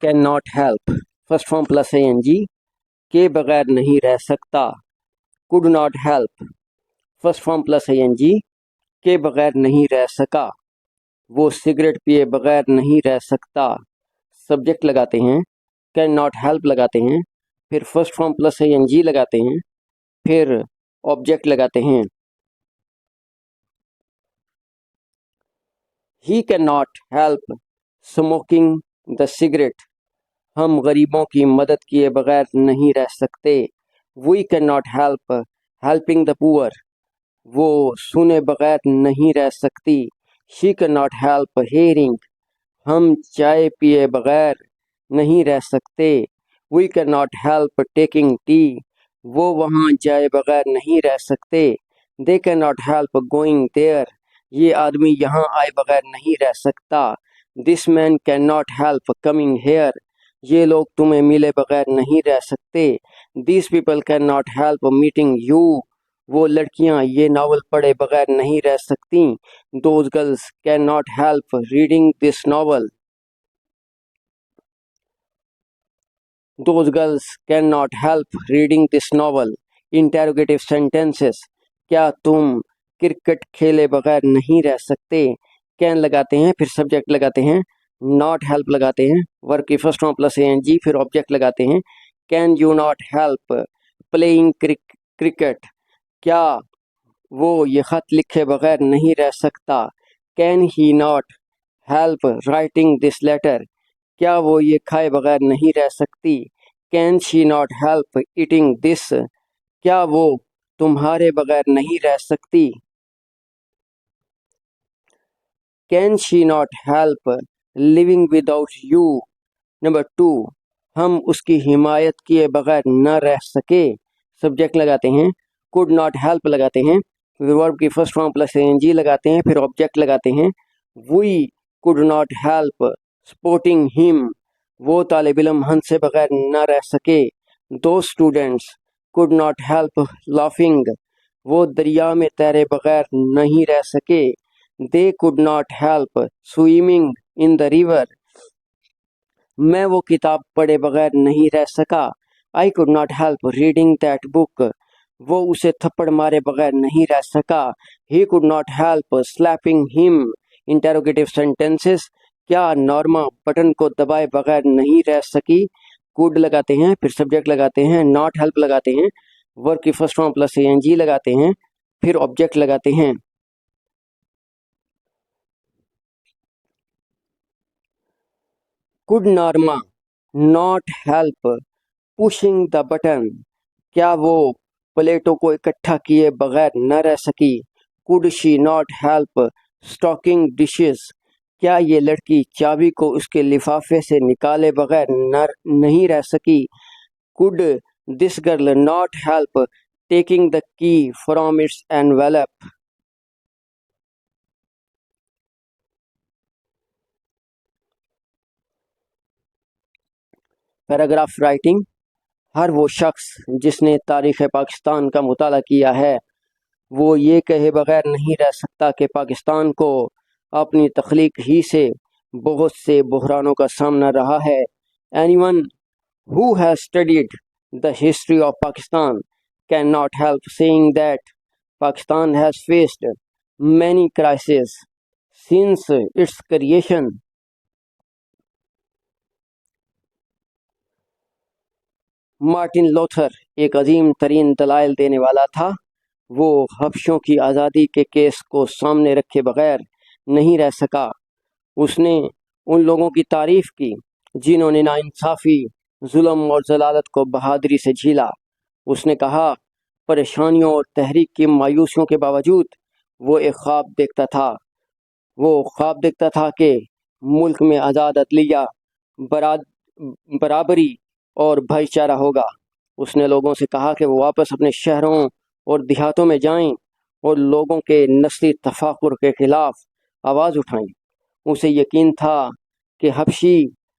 Can not help, first form plus N G, के बगैर नहीं रह सकता। Could not help, first form plus N G, के बगैर नहीं रह सका। वो सिगरेट पिए बगैर नहीं रह सकता। सब्जेक्ट लगाते हैं, कैन नॉट हेल्प लगाते हैं, फिर first form plus N G लगाते हैं, फिर ऑब्जेक्ट लगाते हैं। He can not help smoking the cigarette, हम गरीबों की मदद किए बगैर नहीं रह सकते। We can not help helping the poor, वो सुने बगैर नहीं रह सकती। She can not help hearing, हम चाय पिए बगैर नहीं रह सकते। We can not help taking tea, वो वहाँ जाए बगैर नहीं रह सकते। They can not help going there, ये आदमी यहाँ आए बगैर नहीं रह सकता। This man can not help coming here, ये लोग तुम्हें मिले बगैर नहीं रह सकते। This people can not help meeting you, वो लड़कियां ये नावल पढ़े बगैर नहीं रह सकती। Those girls can not help reading this novel, those girls can not help reading this novel. Interrogative sentences, क्या तुम क्रिकेट खेले बगैर नहीं रह सकते। कैन लगाते हैं, फिर सब्जेक्ट लगाते हैं, नॉट हेल्प लगाते हैं, वर्ब की first form plus N G, फिर ऑब्जेक्ट लगाते हैं। Can you not help playing cricket, क्या वो ये खत लिखे बगैर नहीं रह सकता। Can he not help writing this letter, क्या वो ये खाए बगैर नहीं रह सकती। Can she not help eating this, क्या वो तुम्हारे बगैर नहीं रह सकती। Can she not help living without you. Number 2, हम उसकी हिमायत किए बगैर न रह सके। सब्जेक्ट लगाते हैं, कुड नॉट हेल्प लगाते हैं, वर्ब की first form plus N G लगाते हैं, फिर ऑब्जेक्ट लगाते हैं। We could not help supporting him, वो तालिब इल्म हमसे बगैर न रह सके। Those students could not help laughing, वो दरिया में तैरे बगैर नहीं रह सके। They could not help swimming in the river, मैं वो किताब पढ़े बगैर नहीं रह सका। I could not help reading that book, वो उसे थप्पड़ मारे बगैर नहीं रह सका। He could not help slapping him. Interrogative sentences, क्या नॉर्मा बटन को दबाए बगैर नहीं रह सकी। कुड लगाते हैं, फिर सब्जेक्ट लगाते हैं, नॉट हेल्प लगाते हैं, वर्ब की first form plus N G लगाते हैं, फिर ऑब्जेक्ट लगाते हैं। Could Norma not help pushing the button, क्या वो प्लेटों को इकट्ठा किए बगैर न रह सकी। Could she not help stacking dishes, क्या ये लड़की चाबी को उसके लिफाफे से निकाले बगैर नहीं रह सकी। Could this girl not help taking the key from its envelope. Paragraph writing, हर वो शख्स जिसने तारीख़ पाकिस्तान का मुताला किया है वो ये कहे बगैर नहीं रह सकता कि पाकिस्तान को अपनी तख्लीक ही से बहुत से बहरानों का सामना रहा है। Anyone who has studied the history of Pakistan can not help saying that Pakistan has faced many crisis since it's creation. Martin Luther एक अजीम तरीन दलाइल देने वाला था। वो हबशों की आज़ादी के केस को सामने रखे बगैर नहीं रह सका। उसने उन लोगों की तारीफ की जिन्होंने नाइंसाफ़ी, जुल्म और जलालत को बहादुरी से झीला। उसने कहा, परेशानियों और तहरीक की मायूसियों के बावजूद वो एक ख्वाब देखता था। वो ख्वाब देखता था कि मुल्क में आज़ाद अदलिया, बरा बराबरी और भाईचारा होगा। उसने लोगों से कहा कि वो वापस अपने शहरों और देहातों में जाएं और लोगों के नस्ली तफाकुर के खिलाफ आवाज़ उठाएं। उसे यकीन था कि हबशी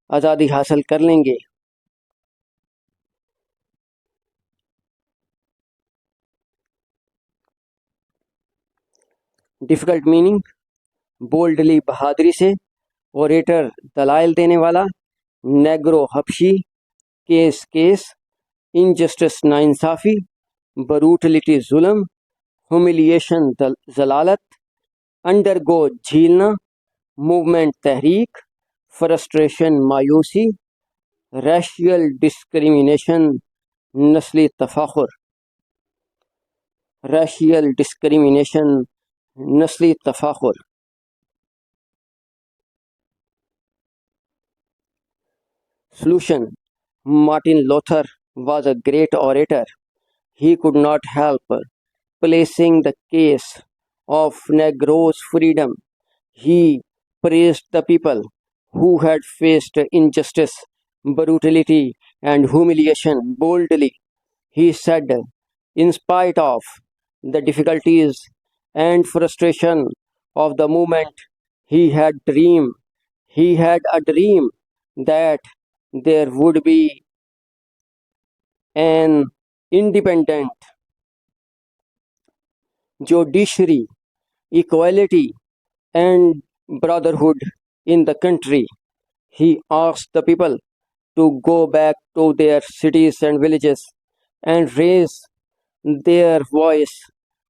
आज़ादी हासिल कर लेंगे। डिफ़िकल्ट मीनिंग, बोल्डली बहादुरी से, ओरेटर दलाइल देने वाला, नेग्रो हबशी, केस, injustice नाइंसाफ़ी, ब्रूटलिटी जुल्म, ह्यूमिलिएशन जलालत, अंडरगो झीलना, मूवमेंट तहरीक, फ्रस्ट्रेशन मायूसी, रैशियल डिस्क्रिमिनेशन नस्ली तफाखुर, रैशियल डिस्क्रिमिनेशन नस्ली तफाखुर। Solution: Martin Luther was a great orator. He could not help placing the case of Negroes' freedom. He praised the people who had faced injustice, brutality, and humiliation boldly. He said, in spite of the difficulties and frustration of the movement, he had a dream that there would be an independent judiciary, equality, and brotherhood in the country. He asked the people to go back to their cities and villages and raise their voice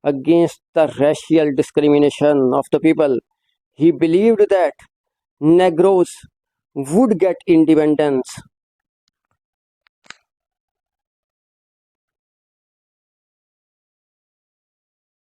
against the racial discrimination of the people. He believed that Negroes would get independence